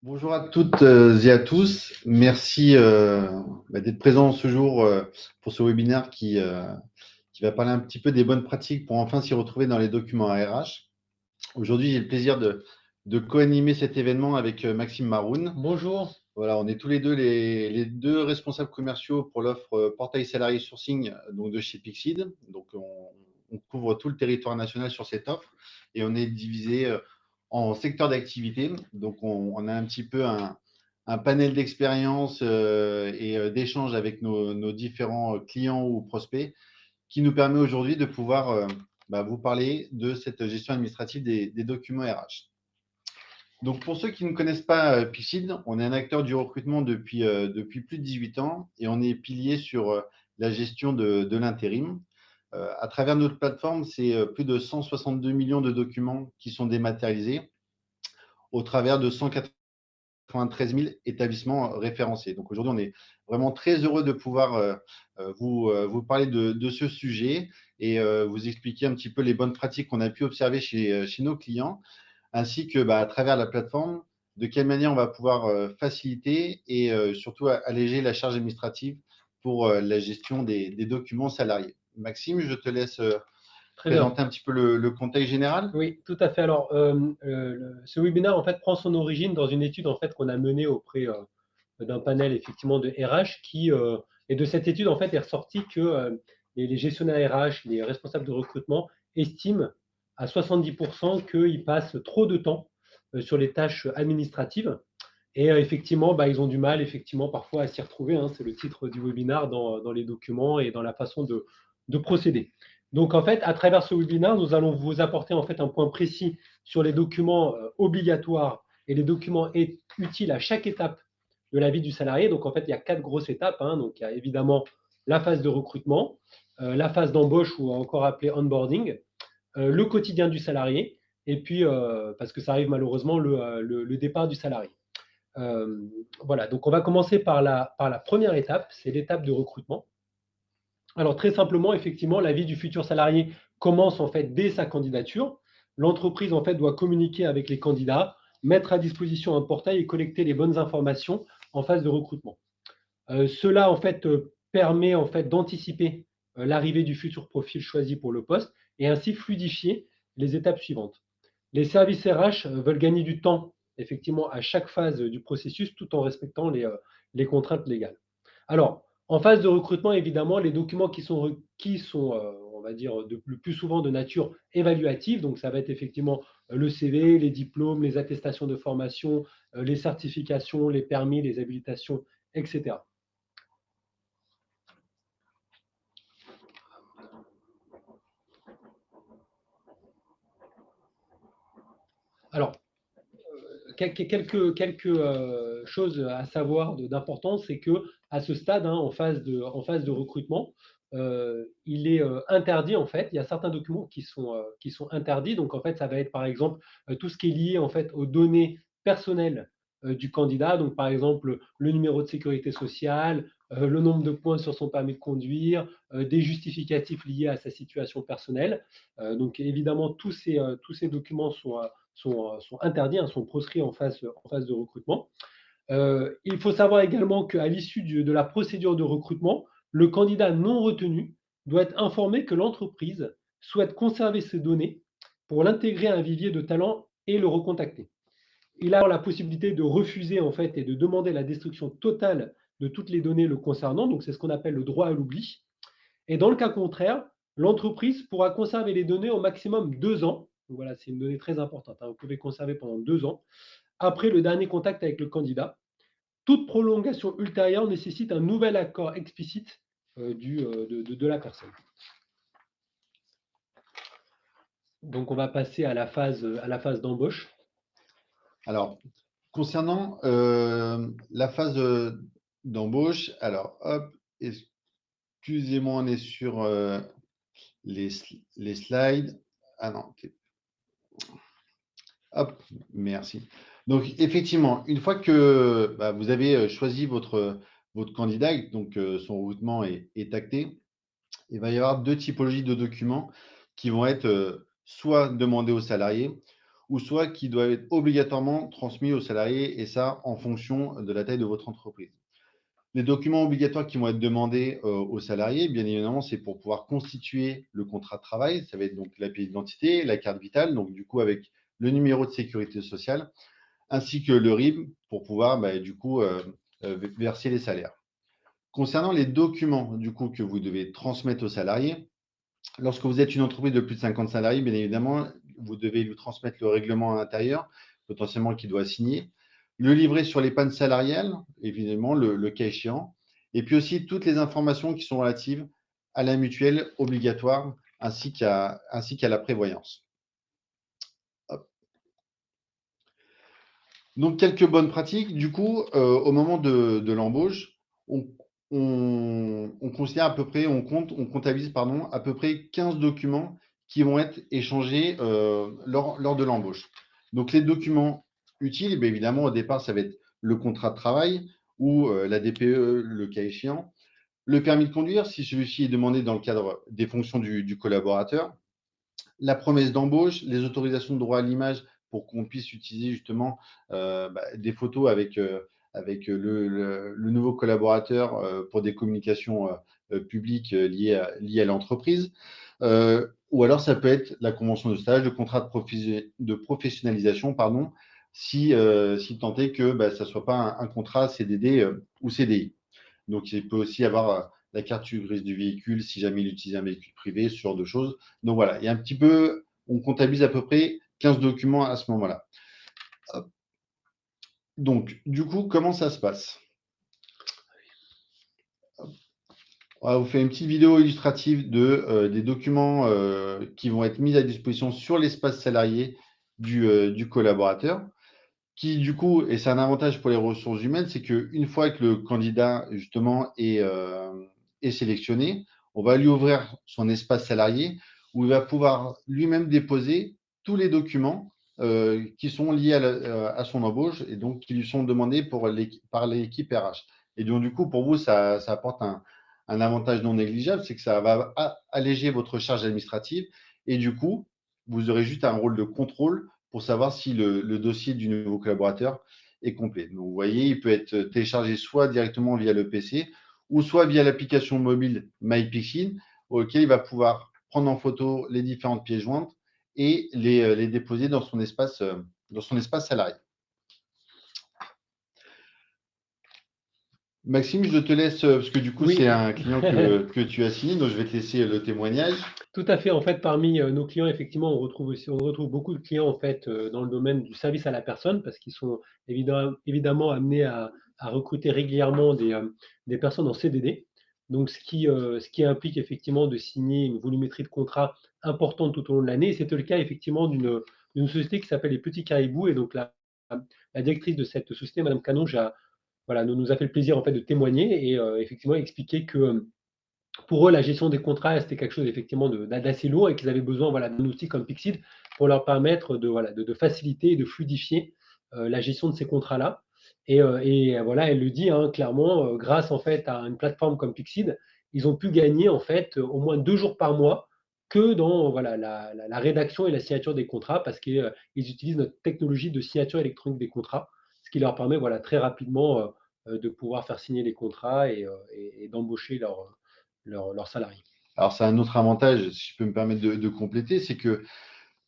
Bonjour à toutes et à tous. Merci d'être présents ce jour pour ce webinaire qui va parler un petit peu des bonnes pratiques pour enfin s'y retrouver dans les documents RH. Aujourd'hui, j'ai le plaisir de co-animer cet événement avec Maxime Maroun. Bonjour. Voilà, on est tous les deux les deux responsables commerciaux pour l'offre portail salarié sourcing donc de chez Pixid. Donc, on couvre tout le territoire national sur cette offre et on est divisé en secteurs d'activité. Donc, on a un petit peu un panel d'expérience et d'échanges avec nos différents clients ou prospects qui nous permet aujourd'hui de pouvoir vous parler de cette gestion administrative des documents RH. Donc, pour ceux qui ne connaissent pas Pixid, on est un acteur du recrutement depuis plus de 18 ans et on est pilier sur la gestion de l'intérim. À travers notre plateforme, c'est plus de 162 millions de documents qui sont dématérialisés au travers de 193 000 établissements référencés. Donc aujourd'hui, on est vraiment très heureux de pouvoir vous parler de ce sujet et vous expliquer un petit peu les bonnes pratiques qu'on a pu observer chez nos clients ainsi que à travers la plateforme, de quelle manière on va pouvoir faciliter et surtout alléger la charge administrative pour la gestion des documents salariés. Maxime, je te laisse Très bien. présenter un petit peu le contexte général. Oui, tout à fait. Alors, ce webinaire en fait prend son origine dans une étude en fait qu'on a menée auprès d'un panel effectivement de RH et de cette étude en fait est ressorti que les gestionnaires RH, les responsables de recrutement estiment à 70% qu'ils passent trop de temps sur les tâches administratives et effectivement, ils ont du mal effectivement parfois à s'y retrouver, hein. C'est le titre du webinaire dans les documents et dans la façon de procéder. Donc en fait, à travers ce webinaire, nous allons vous apporter en fait un point précis sur les documents obligatoires et les documents utiles à chaque étape de la vie du salarié. Donc en fait, il y a 4 grosses étapes, hein. Donc il y a évidemment la phase de recrutement, la phase d'embauche ou encore appelée onboarding, le quotidien du salarié, et puis parce que ça arrive malheureusement le départ du salarié. Voilà, donc on va commencer par la première étape, c'est l'étape de recrutement. Alors très simplement, effectivement, la vie du futur salarié commence en fait dès sa candidature. L'entreprise en fait doit communiquer avec les candidats, mettre à disposition un portail et collecter les bonnes informations en phase de recrutement. Cela en fait permet en fait d'anticiper l'arrivée du futur profil choisi pour le poste et ainsi fluidifier les étapes suivantes. Les services RH veulent gagner du temps effectivement à chaque phase du processus tout en respectant les contraintes légales. Alors, en phase de recrutement, évidemment, les documents qui sont requis sont, on va dire, le plus souvent de nature évaluative. Donc, ça va être effectivement le CV, les diplômes, les attestations de formation, les certifications, les permis, les habilitations, etc. Alors, quelques choses à savoir d'importance, c'est que à ce stade, hein, en phase de recrutement, il est interdit en fait. Il y a certains documents qui sont interdits. Donc en fait, ça va être par exemple tout ce qui est lié en fait aux données personnelles du candidat. Donc par exemple le numéro de sécurité sociale, le nombre de points sur son permis de conduire, des justificatifs liés à sa situation personnelle. Donc évidemment, tous ces documents sont interdits, hein, sont proscrits en phase de recrutement. Il faut savoir également qu'à l'issue de la procédure de recrutement, le candidat non retenu doit être informé que l'entreprise souhaite conserver ces données pour l'intégrer à un vivier de talents et le recontacter. Il a la possibilité de refuser en fait et de demander la destruction totale de toutes les données le concernant. Donc c'est ce qu'on appelle le droit à l'oubli. Et dans le cas contraire, l'entreprise pourra conserver les données au maximum 2 ans. Donc voilà, c'est une donnée très importante, hein. Vous pouvez conserver pendant 2 ans après le dernier contact avec le candidat. Toute prolongation ultérieure nécessite un nouvel accord explicite de la personne. Donc on va passer à la phase d'embauche. Alors, concernant la phase d'embauche, alors hop, excusez-moi, on est sur les slides. Ah non, hop, merci. Donc, effectivement, une fois que vous avez choisi votre candidat, donc son recrutement est acté, il va y avoir deux typologies de documents qui vont être soit demandés aux salariés ou soit qui doivent être obligatoirement transmis aux salariés, et ça en fonction de la taille de votre entreprise. Les documents obligatoires qui vont être demandés aux salariés, bien évidemment, c'est pour pouvoir constituer le contrat de travail. Ça va être donc la pièce d'identité, la carte vitale, donc du coup avec le numéro de sécurité sociale, ainsi que le RIB pour pouvoir du coup verser les salaires. Concernant les documents du coup que vous devez transmettre aux salariés, lorsque vous êtes une entreprise de plus de 50 salariés, bien évidemment, vous devez lui transmettre le règlement intérieur, potentiellement qu'il doit signer, le livret sur les pannes salariales, évidemment, le cas échéant, et puis aussi toutes les informations qui sont relatives à la mutuelle obligatoire ainsi qu'à la prévoyance. Hop. Donc, quelques bonnes pratiques. Du coup, au moment de l'embauche, on, on considère à peu près, on comptabilise, pardon, à peu près 15 documents qui vont être échangés lors de l'embauche. Donc, les documents utiles, eh bien évidemment, au départ, ça va être le contrat de travail ou la DPE, le cas échéant, le permis de conduire, si celui-ci est demandé dans le cadre des fonctions du collaborateur, la promesse d'embauche, les autorisations de droit à l'image pour qu'on puisse utiliser justement des photos avec le nouveau collaborateur pour des communications publiques liées à l'entreprise. Ou alors, ça peut être la convention de stage, le contrat de professionnalisation, pardon, si tant est que ça ne soit pas un contrat CDD ou CDI. Donc, il peut aussi avoir la carte grise du véhicule si jamais il utilise un véhicule privé, ce genre de choses. Donc, voilà, il y a un petit peu, on comptabilise à peu près 15 documents à ce moment-là. Donc, du coup, comment ça se passe? On va vous faire une petite vidéo illustrative des documents qui vont être mis à disposition sur l'espace salarié du collaborateur. Qui du coup, et c'est un avantage pour les ressources humaines, c'est qu'une fois que le candidat justement est sélectionné, on va lui ouvrir son espace salarié où il va pouvoir lui-même déposer tous les documents qui sont liés à son embauche et donc qui lui sont demandés par l'équipe RH. Et donc du coup, pour vous, ça apporte un avantage non négligeable, c'est que ça va alléger votre charge administrative et du coup, vous aurez juste un rôle de contrôle pour savoir si le dossier du nouveau collaborateur est complet. Donc, vous voyez, il peut être téléchargé soit directement via le PC ou soit via l'application mobile MyPixin, auquel il va pouvoir prendre en photo les différentes pièces jointes et les déposer dans son espace salarié. Maxime, je te laisse, parce que du coup, Oui, c'est un client que tu as signé, donc je vais te laisser le témoignage. tout à fait. En fait, parmi nos clients, effectivement, on retrouve beaucoup de clients en fait dans le domaine du service à la personne parce qu'ils sont évidemment amenés à recruter régulièrement des personnes en CDD. Donc, ce qui implique effectivement de signer une volumétrie de contrat importante tout au long de l'année. Et c'était le cas effectivement d'une société qui s'appelle les Petits Caribous. Et donc, la directrice de cette société, Madame Canonge, voilà, nous a fait le plaisir en fait de témoigner et effectivement expliquer que pour eux, la gestion des contrats, c'était quelque chose effectivement d'assez lourd et qu'ils avaient besoin voilà, d'un outil comme Pixid pour leur permettre voilà, de faciliter et de fluidifier la gestion de ces contrats-là. Et voilà, elle le dit hein, clairement, grâce en fait à une plateforme comme Pixid, ils ont pu gagner en fait au moins 2 jours par mois que dans voilà, la rédaction et la signature des contrats parce qu'ils utilisent notre technologie de signature électronique des contrats, ce qui leur permet voilà, très rapidement de pouvoir faire signer les contrats et d'embaucher leurs salariés. Alors, c'est un autre avantage, si je peux me permettre de compléter, c'est que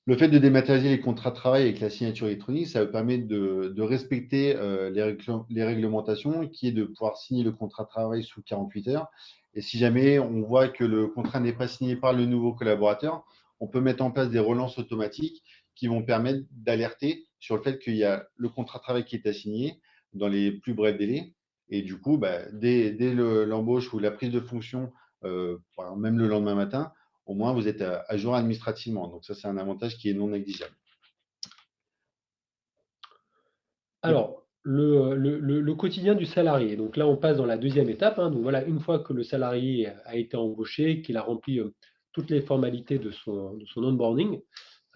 le fait de dématérialiser les contrats de travail avec la signature électronique, ça va permettre de respecter les réglementations, qui est de pouvoir signer le contrat de travail sous 48 heures. Et si jamais on voit que le contrat n'est pas signé par le nouveau collaborateur, on peut mettre en place des relances automatiques qui vont permettre d'alerter sur le fait qu'il y a le contrat de travail qui est assigné dans les plus brefs délais. Et du coup, dès l'embauche ou la prise de fonction, même le lendemain matin, au moins vous êtes à jour administrativement. Donc ça, c'est un avantage qui est non négligeable. Alors, le quotidien du salarié. Donc là, on passe dans la deuxième étape. Hein. Donc voilà, une fois que le salarié a été embauché, qu'il a rempli toutes les formalités de son onboarding,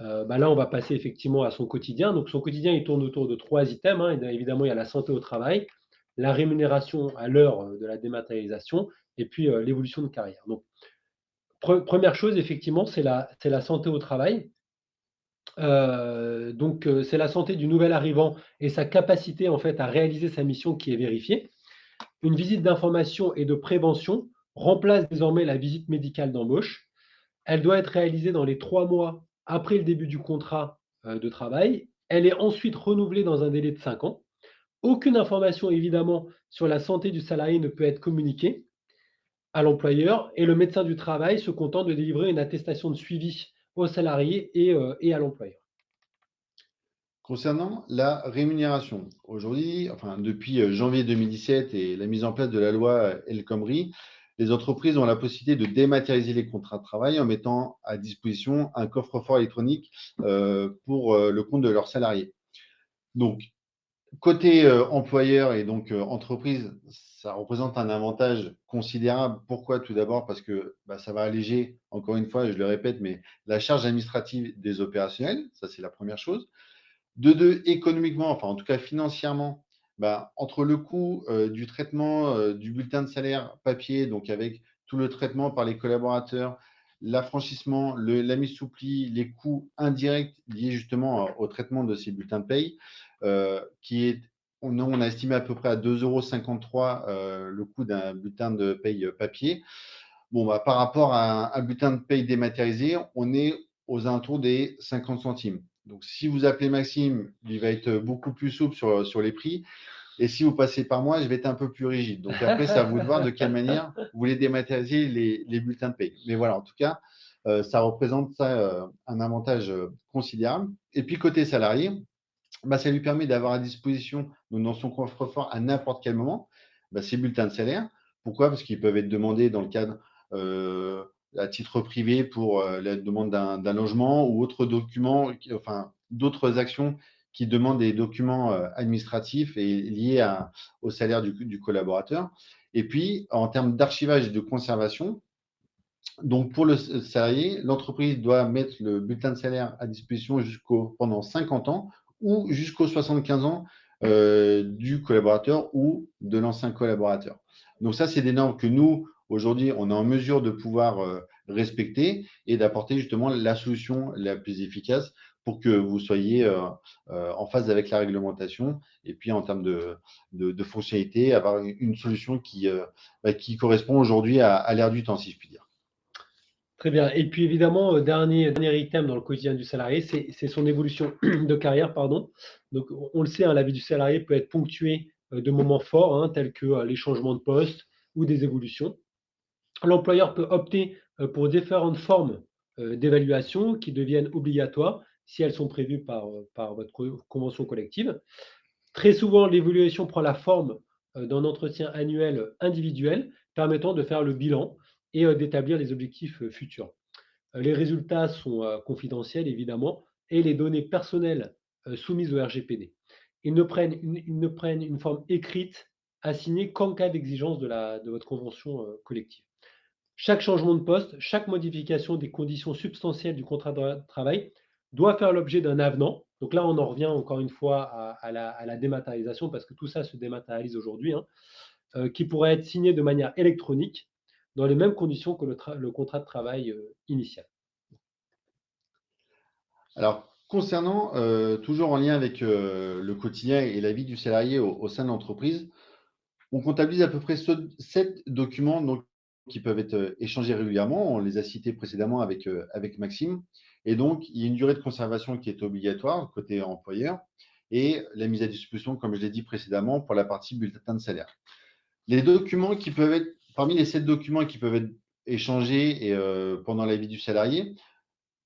là, on va passer effectivement à son quotidien. Donc son quotidien, il tourne autour de 3 items. Hein. Évidemment, il y a la santé au travail, la rémunération à l'heure de la dématérialisation et puis l'évolution de carrière. Donc, première chose, effectivement, c'est la santé au travail. C'est la santé du nouvel arrivant et sa capacité en fait à réaliser sa mission qui est vérifiée. Une visite d'information et de prévention remplace désormais la visite médicale d'embauche. Elle doit être réalisée dans les 3 mois après le début du contrat, de travail. Elle est ensuite renouvelée dans un délai de 5 ans. Aucune information évidemment sur la santé du salarié ne peut être communiquée à l'employeur et le médecin du travail se contente de délivrer une attestation de suivi au salarié et à l'employeur. Concernant la rémunération, aujourd'hui, enfin depuis janvier 2017 et la mise en place de la loi El Khomri, les entreprises ont la possibilité de dématérialiser les contrats de travail en mettant à disposition un coffre-fort électronique pour le compte de leurs salariés. Donc, côté employeur et donc entreprise, ça représente un avantage considérable. Pourquoi? Tout d'abord parce que ça va alléger, encore une fois, je le répète, mais la charge administrative des opérationnels, ça c'est la première chose. De deux, économiquement, enfin en tout cas financièrement, entre le coût du traitement du bulletin de salaire papier, donc avec tout le traitement par les collaborateurs, l'affranchissement, la mise sous pli, les coûts indirects liés justement au traitement de ces bulletins de paye, qui est, on a estimé à peu près à 2,53 € le coût d'un bulletin de paye papier. Bon, par rapport à un bulletin de paye dématérialisé, on est aux alentours des 50 centimes. Donc, si vous appelez Maxime, il va être beaucoup plus souple sur les prix. Et si vous passez par moi, je vais être un peu plus rigide. Donc, après, c'est à vous de voir de quelle manière vous voulez dématérialiser les bulletins de paye. Mais voilà, en tout cas, ça représente un avantage considérable. Et puis, côté salarié, ça lui permet d'avoir à disposition, donc dans son coffre-fort à n'importe quel moment, ces bulletins de salaire. Pourquoi? Parce qu'ils peuvent être demandés dans le cadre euh, à titre privé pour la demande d'un logement ou autres documents, enfin d'autres actions qui demandent des documents administratifs et liés au salaire du collaborateur. Et puis, en termes d'archivage et de conservation, donc pour le salarié, l'entreprise doit mettre le bulletin de salaire à disposition pendant 50 ans ou jusqu'aux 75 ans du collaborateur ou de l'ancien collaborateur. Donc ça, c'est des normes que nous, aujourd'hui, on est en mesure de pouvoir respecter et d'apporter justement la solution la plus efficace pour que vous soyez en phase avec la réglementation et puis en termes de fonctionnalité, avoir une solution qui correspond aujourd'hui à l'ère du temps, si je puis dire. Très bien. Et puis évidemment, dernier item dans le quotidien du salarié, c'est son évolution de carrière, pardon. Donc on le sait, hein, la vie du salarié peut être ponctuée de moments forts, hein, tels que les changements de poste ou des évolutions. L'employeur peut opter pour différentes formes d'évaluation qui deviennent obligatoires si elles sont prévues par votre convention collective. Très souvent, l'évaluation prend la forme d'un entretien annuel individuel permettant de faire le bilan et d'établir les objectifs futurs. Les résultats sont confidentiels, évidemment, et les données personnelles soumises au RGPD. Ils ne prennent une forme écrite assignée qu'en cas d'exigence de votre convention collective. Chaque changement de poste, chaque modification des conditions substantielles du contrat de travail doit faire l'objet d'un avenant. Donc là, on en revient encore une fois à la dématérialisation, parce que tout ça se dématérialise aujourd'hui, hein, qui pourrait être signé de manière électronique dans les mêmes conditions que le contrat de travail initial. Alors, concernant, toujours en lien avec le quotidien et la vie du salarié au sein de l'entreprise, on comptabilise à peu près 7 documents donc, qui peuvent être échangés régulièrement. On les a cités précédemment avec Maxime. Et donc, il y a une durée de conservation qui est obligatoire côté employeur et la mise à disposition, comme je l'ai dit précédemment, pour la partie bulletin de salaire. Les documents qui peuvent être, parmi les 7 documents qui peuvent être échangés pendant la vie du salarié,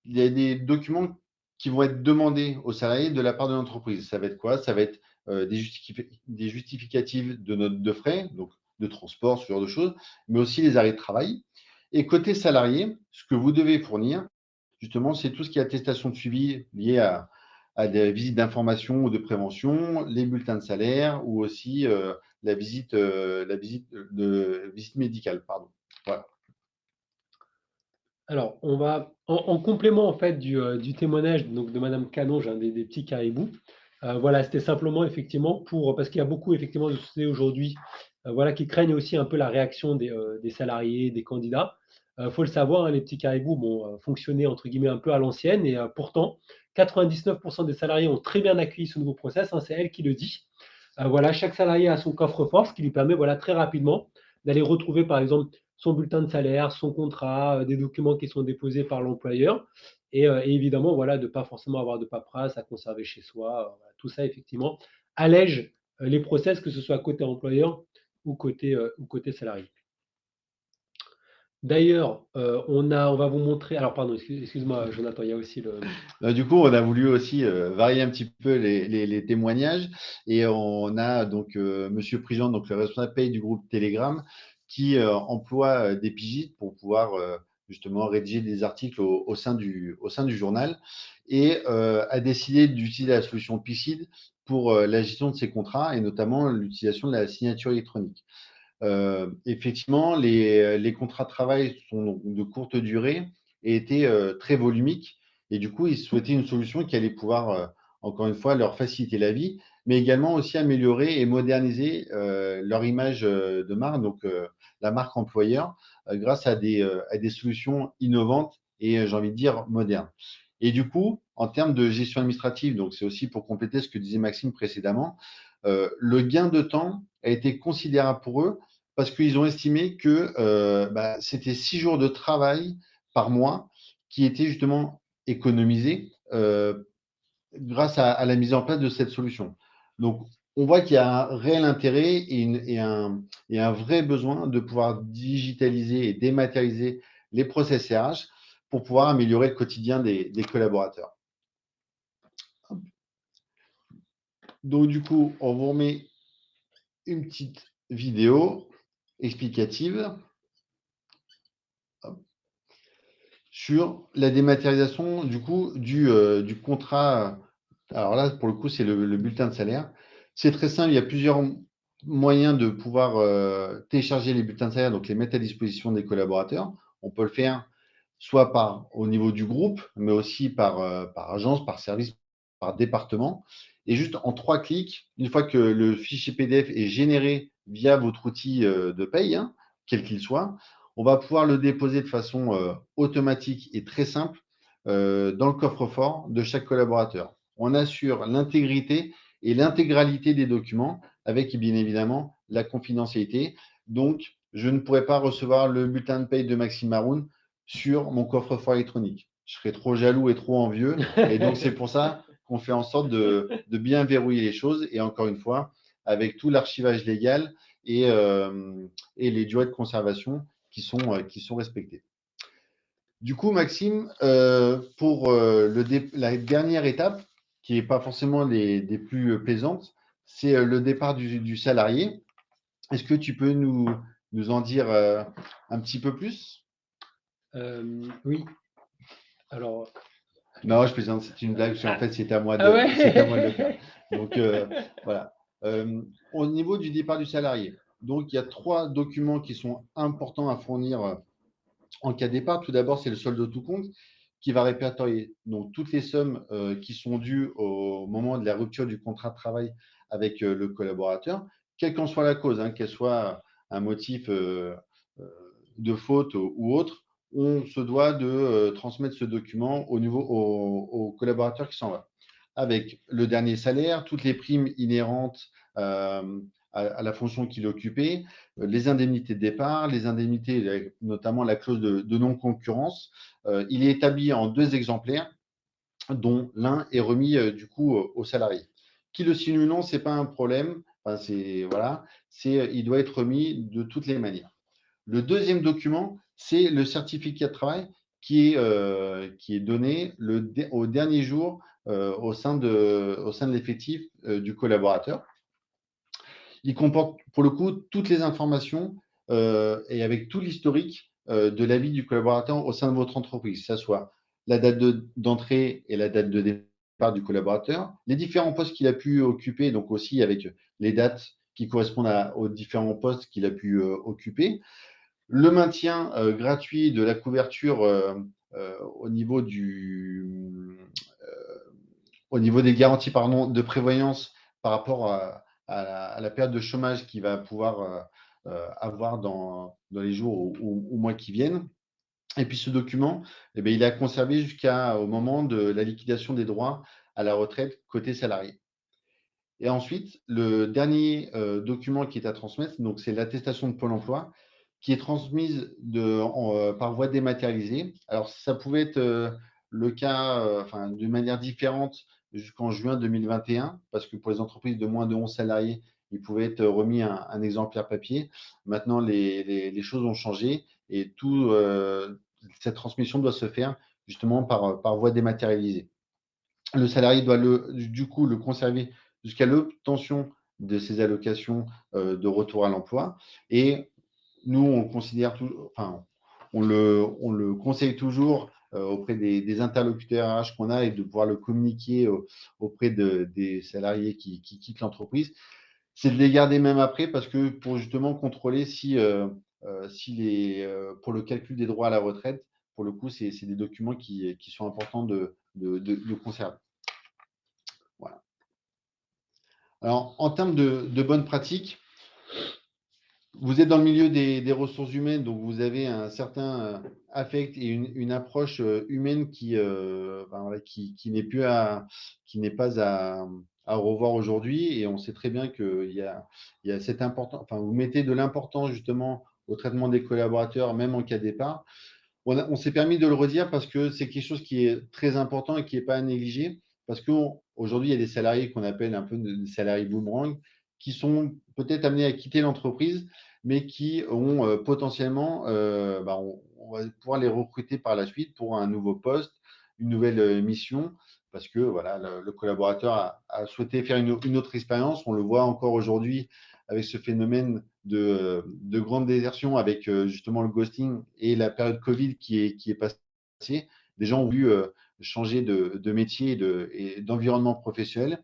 il y a des documents qui vont être demandés aux salariés de la part de l'entreprise. Ça va être quoi? Ça va être des justificatifs de notes de frais, donc de transport, ce genre de choses, mais aussi les arrêts de travail. Et côté salarié, ce que vous devez fournir, justement, c'est tout ce qui est attestation de suivi lié à des visites d'information ou de prévention, les bulletins de salaire ou aussi la visite médicale. Pardon. Voilà. Alors, on va, en complément en fait du témoignage donc, de Madame Canon, j'ai des petits caribous. Voilà, c'était simplement effectivement parce qu'il y a beaucoup effectivement de sociétés aujourd'hui, voilà, qui craignent aussi un peu la réaction des salariés, des candidats. Faut le savoir, hein, les petits caribous fonctionnaient entre guillemets un peu à l'ancienne et pourtant 99% des salariés ont très bien accueilli ce nouveau process, hein, c'est elle qui le dit. Voilà, chaque salarié a son coffre-fort, ce qui lui permet voilà, très rapidement d'aller retrouver par exemple son bulletin de salaire, son contrat, des documents qui sont déposés par l'employeur et évidemment voilà, de ne pas forcément avoir de paperasse à conserver chez soi. Voilà, tout ça effectivement allège les process, que ce soit côté employeur ou côté salarié. D'ailleurs, on va vous montrer. Alors, pardon, excuse-moi, Jonathan, il y a aussi le. Du coup, on a voulu aussi varier un petit peu les témoignages et on a donc Monsieur Prigent, donc le responsable paye du groupe Telegram, qui emploie des pigistes pour pouvoir justement rédiger des articles au sein du journal et a décidé d'utiliser la solution Pixid pour la gestion de ses contrats et notamment l'utilisation de la signature électronique. Effectivement, les contrats de travail sont donc de courte durée et étaient très volumiques. Et du coup, ils souhaitaient une solution qui allait pouvoir, encore une fois, leur faciliter la vie, mais également aussi améliorer et moderniser leur image de marque, donc la marque employeur, grâce à des solutions innovantes et, j'ai envie de dire, modernes. Et du coup, en termes de gestion administrative, donc c'est aussi pour compléter ce que disait Maxime précédemment, le gain de temps a été considérable pour eux parce qu'ils ont estimé que c'était 6 jours de travail par mois qui étaient justement économisés grâce à la mise en place de cette solution. Donc, on voit qu'il y a un réel intérêt et un vrai besoin de pouvoir digitaliser et dématérialiser les process RH pour pouvoir améliorer le quotidien des collaborateurs. Donc, du coup, on vous remet une petite vidéo explicative sur la dématérialisation du coup du contrat. Alors là, pour le coup, c'est le bulletin de salaire. C'est très simple, il y a plusieurs moyens de pouvoir télécharger les bulletins de salaire, donc les mettre à disposition des collaborateurs. On peut le faire soit au niveau du groupe, mais aussi par agence, par service, par département. Et juste en 3 clics, une fois que le fichier PDF est généré via votre outil de paye, hein, quel qu'il soit, on va pouvoir le déposer de façon automatique et très simple dans le coffre-fort de chaque collaborateur. On assure l'intégrité et l'intégralité des documents avec bien évidemment la confidentialité. Donc, je ne pourrais pas recevoir le bulletin de paye de Maxime Maroun sur mon coffre-fort électronique. Je serais trop jaloux et trop envieux. Et donc, c'est pour ça qu'on fait en sorte de bien verrouiller les choses. Et encore une fois, avec tout l'archivage légal et les durées de conservation qui sont respectées. Du coup, Maxime, pour la dernière étape, qui n'est pas forcément des plus plaisantes, c'est le départ du salarié. Est-ce que tu peux nous en dire un petit peu plus? Oui. Alors. Non, je plaisante, c'est une blague, parce qu'en fait, c'est à moi de le faire. Donc, voilà. Au niveau du départ du salarié, donc il y a 3 documents qui sont importants à fournir en cas de départ. Tout d'abord, c'est le solde de tout compte qui va répertorier donc toutes les sommes qui sont dues au moment de la rupture du contrat de travail avec le collaborateur, quelle qu'en soit la cause, hein, qu'elle soit un motif de faute ou autre. On se doit de transmettre ce document au collaborateur qui s'en va, avec le dernier salaire, toutes les primes inhérentes à la fonction qu'il occupait, les indemnités de départ, les indemnités, notamment la clause de non-concurrence. Il est établi en 2 exemplaires, dont l'un est remis du coup au salarié. Qu'il le signe ou non, ce n'est pas un problème. Enfin, voilà, il doit être remis de toutes les manières. Le deuxième document, c'est le certificat de travail qui est donné au dernier jour au sein de l'effectif du collaborateur. Il comporte pour le coup toutes les informations et avec tout l'historique de la vie du collaborateur au sein de votre entreprise, que ce soit la date d'entrée et la date de départ du collaborateur, les différents postes qu'il a pu occuper, donc aussi avec les dates qui correspondent aux différents postes qu'il a pu occuper, le maintien gratuit de la couverture au niveau des garanties de prévoyance par rapport à la période de chômage qu'il va pouvoir avoir dans les jours ou mois qui viennent. Et puis ce document, eh bien, il est conservé jusqu'au moment de la liquidation des droits à la retraite côté salarié. Et ensuite, le dernier document qui est à transmettre, donc c'est l'attestation de Pôle emploi, qui est transmise par voie dématérialisée. Alors, ça pouvait être le cas enfin, d'une manière différente jusqu'en juin 2021, parce que pour les entreprises de moins de 11 salariés, il pouvait être remis un exemplaire papier. Maintenant, les choses ont changé et cette transmission doit se faire justement par voie dématérialisée. Le salarié doit du coup le conserver jusqu'à l'obtention de ses allocations de retour à l'emploi. Et nous, on considère enfin, on le conseille toujours auprès des interlocuteurs RH qu'on a et de pouvoir le communiquer auprès des salariés qui quittent l'entreprise. C'est de les garder même après parce que pour justement contrôler pour le calcul des droits à la retraite, pour le coup, c'est des documents qui sont importants de conserver. Voilà. Alors, en termes de bonnes pratiques, vous êtes dans le milieu des ressources humaines, donc vous avez un certain affect et une approche humaine qui n'est pas à revoir aujourd'hui. Et on sait très bien qu'il y a cette importance, enfin, vous mettez de l'importance justement au traitement des collaborateurs, même en cas de départ. On s'est permis de le redire parce que c'est quelque chose qui est très important et qui n'est pas à négliger. Parce qu'aujourd'hui, il y a des salariés qu'on appelle un peu des salariés boomerang qui sont peut-être amenés à quitter l'entreprise, mais qui ont potentiellement, on va pouvoir les recruter par la suite pour un nouveau poste, une nouvelle mission, parce que voilà, le collaborateur a souhaité faire une autre expérience. On le voit encore aujourd'hui avec ce phénomène de grande désertion avec justement le ghosting et la période Covid qui est passée. Des gens ont voulu changer de métier et d'environnement professionnel.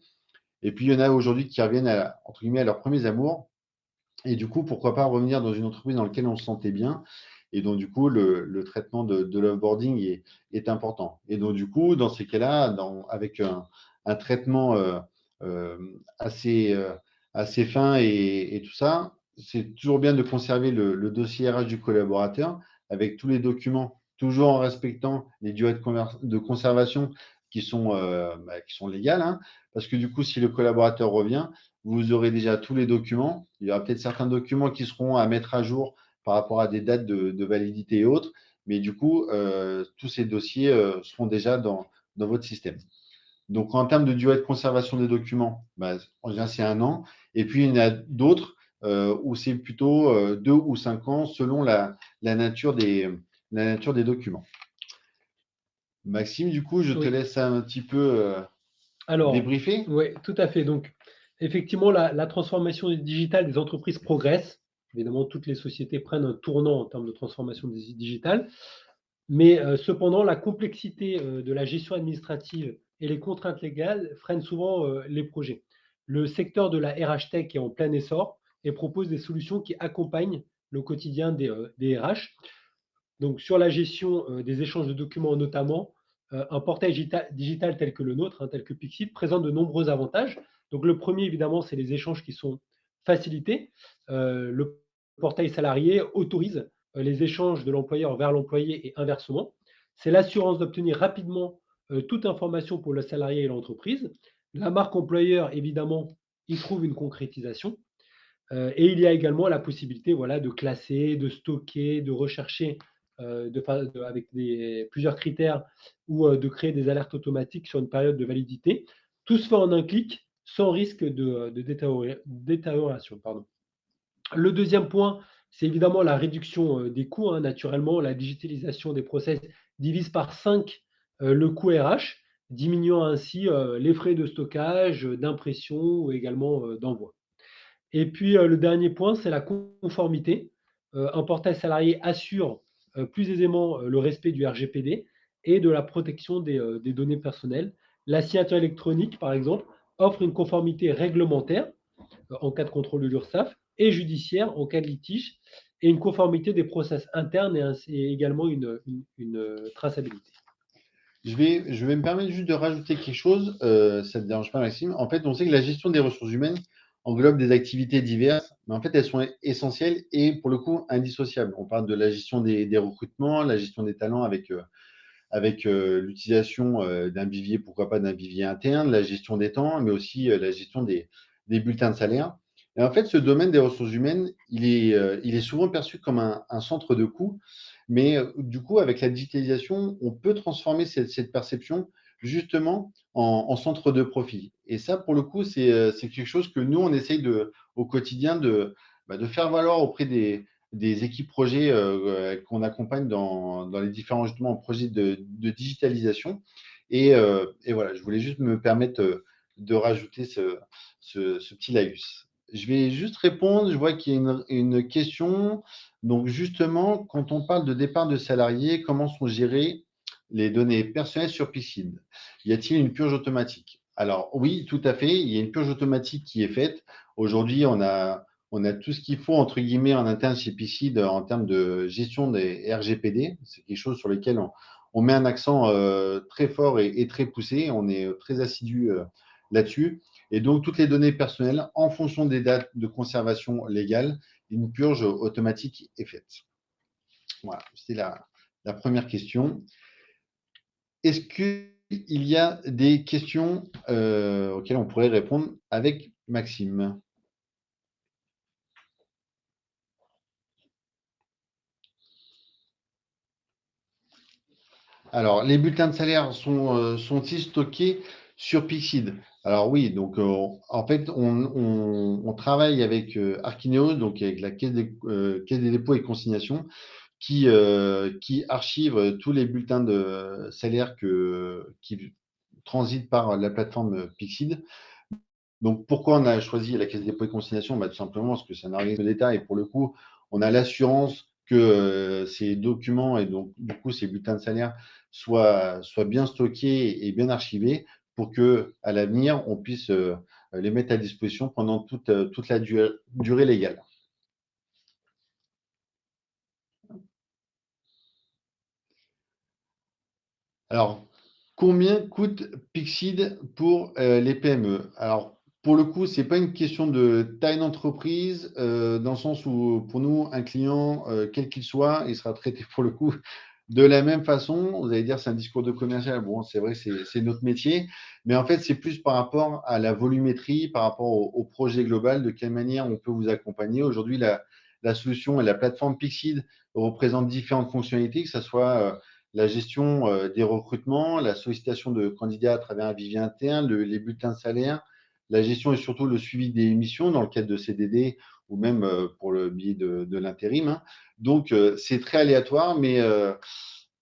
Et puis, il y en a aujourd'hui qui reviennent entre guillemets, à leurs premiers amours. Et du coup, pourquoi pas revenir dans une entreprise dans laquelle on se sentait bien. Et donc, du coup, le traitement de l'offboarding est important. Et donc, du coup, dans ces cas-là, avec un traitement euh, assez, euh, assez fin et tout ça, c'est toujours bien de conserver le dossier RH du collaborateur avec tous les documents, toujours en respectant les durées de conservation qui sont légales. Hein, parce que du coup, si le collaborateur revient, vous aurez déjà tous les documents. Il y aura peut-être certains documents qui seront à mettre à jour par rapport à des dates de validité et autres. Mais du coup, tous ces dossiers seront déjà dans votre système. Donc, en termes de durée de conservation des documents, en général, c'est 1 an. Et puis, il y en a d'autres où c'est plutôt 2 ou 5 ans selon la nature des documents. Maxime, du coup, je te laisse un petit peu Alors, débriefer. oui, tout à fait. Donc, effectivement, la transformation digitale des entreprises progresse. Évidemment, toutes les sociétés prennent un tournant en termes de transformation digitale. Mais cependant, la complexité de la gestion administrative et les contraintes légales freinent souvent les projets. Le secteur de la RH Tech est en plein essor et propose des solutions qui accompagnent le quotidien des RH. Donc, sur la gestion des échanges de documents notamment, un portail digital tel que le nôtre, hein, tel que Pixit, présente de nombreux avantages. Donc, le premier, évidemment, c'est les échanges qui sont facilités. Le portail salarié autorise les échanges de l'employeur vers l'employé et inversement. C'est l'assurance d'obtenir rapidement toute information pour le salarié et l'entreprise. La marque employeur, évidemment, y trouve une concrétisation. Et il y a également la possibilité voilà, de classer, de stocker, de rechercher avec plusieurs critères ou de créer des alertes automatiques sur une période de validité. Tout se fait en un clic sans risque de détérioration. Pardon. Le deuxième point, c'est évidemment la réduction des coûts. Hein. Naturellement, la digitalisation des process divise par 5 le coût RH, diminuant ainsi les frais de stockage, d'impression ou également d'envoi. Et puis, le dernier point, c'est la conformité. Un portail salarié assure plus aisément le respect du RGPD et de la protection des données personnelles. La signature électronique, par exemple, offre une conformité réglementaire en cas de contrôle de l'URSSAF et judiciaire en cas de litige et une conformité des process internes et également une traçabilité. Je vais me permettre juste de rajouter quelque chose, ça ne te dérange pas, Maxime. En fait, on sait que la gestion des ressources humaines, englobe des activités diverses, mais en fait, elles sont essentielles et pour le coup indissociables. On parle de la gestion des recrutements, la gestion des talents avec l'utilisation d'un vivier, pourquoi pas d'un vivier interne, la gestion des temps, mais aussi la gestion des bulletins de salaire. Et en fait, ce domaine des ressources humaines, il est souvent perçu comme un centre de coût, mais du coup, avec la digitalisation, on peut transformer cette perception justement en centre de profit. Et ça, pour le coup, c'est quelque chose que nous, on essaye au quotidien de faire valoir auprès des équipes projets qu'on accompagne dans les différents justement projets de digitalisation. Et voilà, je voulais juste me permettre de rajouter ce petit laïus. Je vais juste répondre, je vois qu'il y a une question. Donc justement, quand on parle de départ de salariés, comment sont gérées les données personnelles sur Piscine? Y a-t-il une purge automatique? Alors oui, tout à fait, il y a une purge automatique qui est faite. Aujourd'hui, on a tout ce qu'il faut, entre guillemets, en interne chez Piscine en termes de gestion des RGPD. C'est quelque chose sur lequel on met un accent très fort et très poussé. On est très assidu là-dessus. Et donc, toutes les données personnelles, en fonction des dates de conservation légale, une purge automatique est faite. Voilà, c'est la première question. Est-ce qu'il y a des questions auxquelles on pourrait répondre avec Maxime? Alors, les bulletins de salaire sont-ils stockés sur Pixid? Alors oui, donc en fait, on travaille avec Archineos, donc avec la Caisse des dépôts et consignations, qui archive tous les bulletins de salaire qui transitent par la plateforme Pixid. Donc, pourquoi on a choisi la Caisse des dépôts et consignations? Tout simplement parce que c'est un organisme d'État et pour le coup, on a l'assurance que ces documents et donc, du coup, ces bulletins de salaire soient bien stockés et bien archivés pour que, à l'avenir, on puisse les mettre à disposition pendant toute la durée légale. Alors, combien coûte Pixid pour les PME? Alors, pour le coup, ce n'est pas une question de taille d'entreprise, dans le sens où, pour nous, un client, quel qu'il soit, il sera traité pour le coup de la même façon. Vous allez dire, c'est un discours de commercial. Bon, c'est vrai, c'est notre métier. Mais en fait, c'est plus par rapport à la volumétrie, par rapport au projet global, de quelle manière on peut vous accompagner. Aujourd'hui, la solution et la plateforme Pixid représente différentes fonctionnalités, que ce soit la gestion des recrutements, la sollicitation de candidats à travers un vivier interne, les bulletins de salaire, la gestion et surtout le suivi des missions dans le cadre de CDD ou même pour le biais de l'intérim, hein. Donc, c'est très aléatoire, mais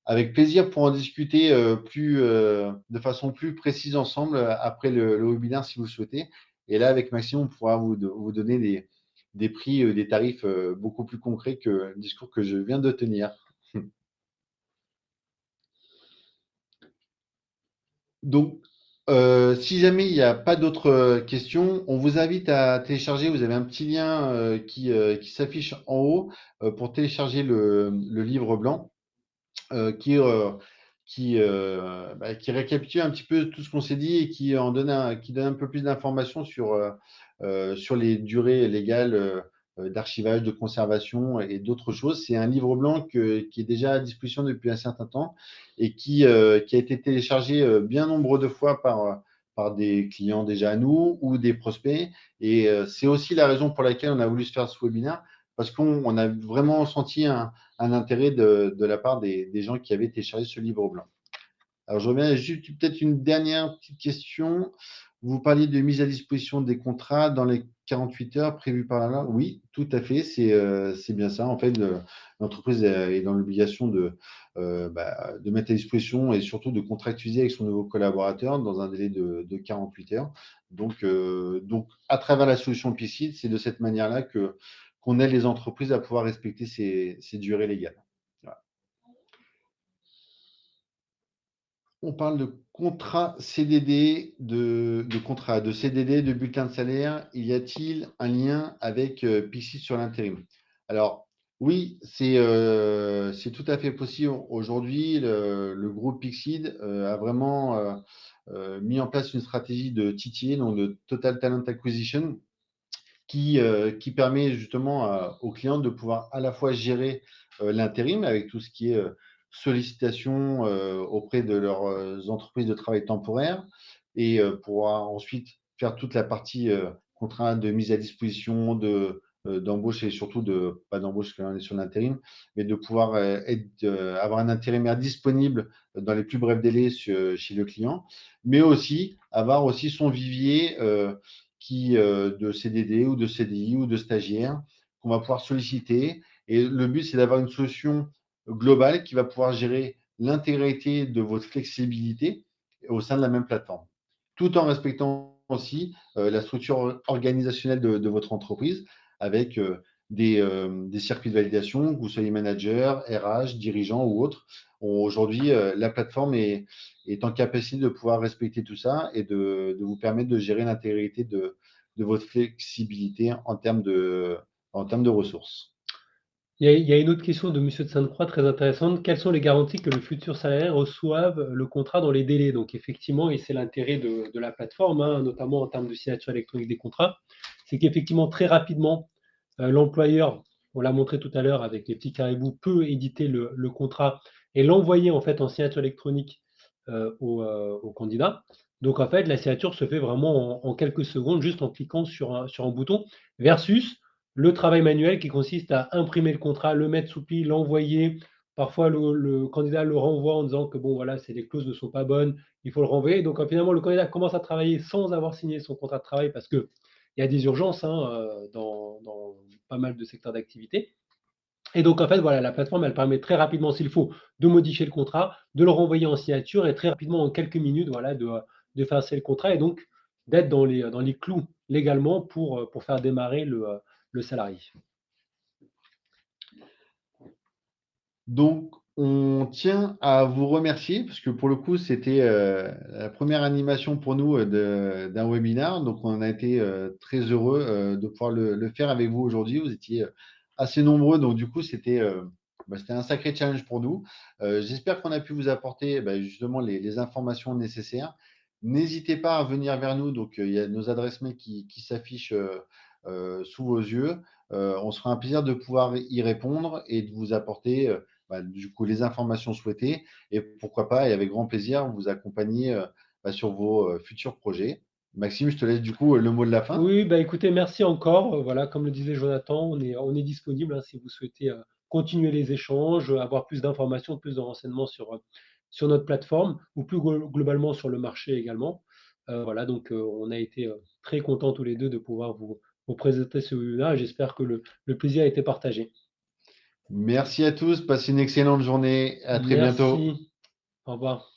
avec plaisir pour en discuter de façon plus précise ensemble après le webinaire si vous le souhaitez. Et là, avec Maxime, on pourra vous donner des prix, des tarifs beaucoup plus concrets que le discours que je viens de tenir. Donc, si jamais il n'y a pas d'autres questions, on vous invite à télécharger. Vous avez un petit lien qui s'affiche en haut pour télécharger le livre blanc qui récapitule un petit peu tout ce qu'on s'est dit et qui donne un peu plus d'informations sur les durées légales d'archivage, de conservation et d'autres choses. C'est un livre blanc qui est déjà à disposition depuis un certain temps et qui a été téléchargé bien nombre de fois par des clients déjà à nous ou des prospects. Et c'est aussi la raison pour laquelle on a voulu se faire ce webinaire, parce qu'on a vraiment senti un intérêt de la part des gens qui avaient téléchargé ce livre blanc. Alors, je reviens juste peut-être une dernière petite question. Vous parliez de mise à disposition des contrats dans les 48 heures prévues par la loi. Oui, tout à fait, c'est bien ça. En fait, l'entreprise est dans l'obligation de mettre à disposition et surtout de contractualiser avec son nouveau collaborateur dans un délai de 48 heures. Donc, à travers la solution PICID, c'est de cette manière-là qu'on aide les entreprises à pouvoir respecter ces durées légales. Voilà. On parle de contrat CDD, de contrat de CDD, de bulletin de salaire. Y a-t-il un lien avec Pixid sur l'intérim? Alors, oui, c'est tout à fait possible. Aujourd'hui, le groupe Pixid a vraiment mis en place une stratégie de TTA, donc de Total Talent Acquisition, qui permet justement aux clients de pouvoir à la fois gérer l'intérim avec tout ce qui est sollicitation auprès de leurs entreprises de travail temporaire et pouvoir ensuite faire toute la partie contrainte de mise à disposition, d'embauche et surtout pas d'embauche parce qu'on est sur l'intérim, mais de pouvoir avoir un intérimaire disponible dans les plus brefs délais chez le client, mais aussi avoir aussi son vivier de CDD ou de CDI ou de stagiaires qu'on va pouvoir solliciter. Et le but, c'est d'avoir une solution globale qui va pouvoir gérer l'intégralité de votre flexibilité au sein de la même plateforme, tout en respectant aussi la structure organisationnelle de votre entreprise avec des circuits de validation, que vous soyez manager, RH, dirigeant ou autre. Aujourd'hui, la plateforme est en capacité de pouvoir respecter tout ça et de vous permettre de gérer l'intégrité de votre flexibilité en termes de ressources. Il y a une autre question de Monsieur de Sainte-Croix très intéressante. Quelles sont les garanties que le futur salarié reçoive le contrat dans les délais? Donc effectivement, et c'est l'intérêt de la plateforme, hein, notamment en termes de signature électronique des contrats, c'est qu'effectivement très rapidement, l'employeur, on l'a montré tout à l'heure avec les petits caribous, peut éditer le contrat et l'envoyer en fait en signature électronique au candidat. Donc en fait, la signature se fait vraiment en quelques secondes, juste en cliquant sur un bouton, versus le travail manuel qui consiste à imprimer le contrat, le mettre sous pli, l'envoyer. Parfois, le candidat le renvoie en disant que bon, voilà, les clauses ne sont pas bonnes, il faut le renvoyer. Donc, finalement, le candidat commence à travailler sans avoir signé son contrat de travail parce qu'il y a des urgences hein, dans pas mal de secteurs d'activité. Et donc, en fait, voilà, la plateforme, elle permet très rapidement, s'il faut, de modifier le contrat, de le renvoyer en signature et très rapidement, en quelques minutes, voilà, de faire passer le contrat et donc d'être dans les clous légalement pour faire démarrer le salarié. Donc, on tient à vous remercier parce que pour le coup, c'était la première animation pour nous d'un webinar. Donc, on a été très heureux de pouvoir le faire avec vous aujourd'hui. Vous étiez assez nombreux, donc du coup, c'était un sacré challenge pour nous. J'espère qu'on a pu vous apporter justement les informations nécessaires. N'hésitez pas à venir vers nous. Donc, il y a nos adresses mail qui s'affichent sous vos yeux. On se fera un plaisir de pouvoir y répondre et de vous apporter du coup les informations souhaitées et pourquoi pas, et avec grand plaisir, vous accompagner sur vos futurs projets. Maxime, je te laisse du coup le mot de la fin. Oui, bah écoutez, merci encore. Voilà, comme le disait Jonathan, on est disponible hein, si vous souhaitez continuer les échanges, avoir plus d'informations, plus de renseignements sur notre plateforme ou plus globalement sur le marché également. Voilà, donc on a été très contents tous les deux de pouvoir vous présenter ce webinaire et j'espère que le plaisir a été partagé. Merci à tous, passez une excellente journée, à très bientôt. Merci, au revoir.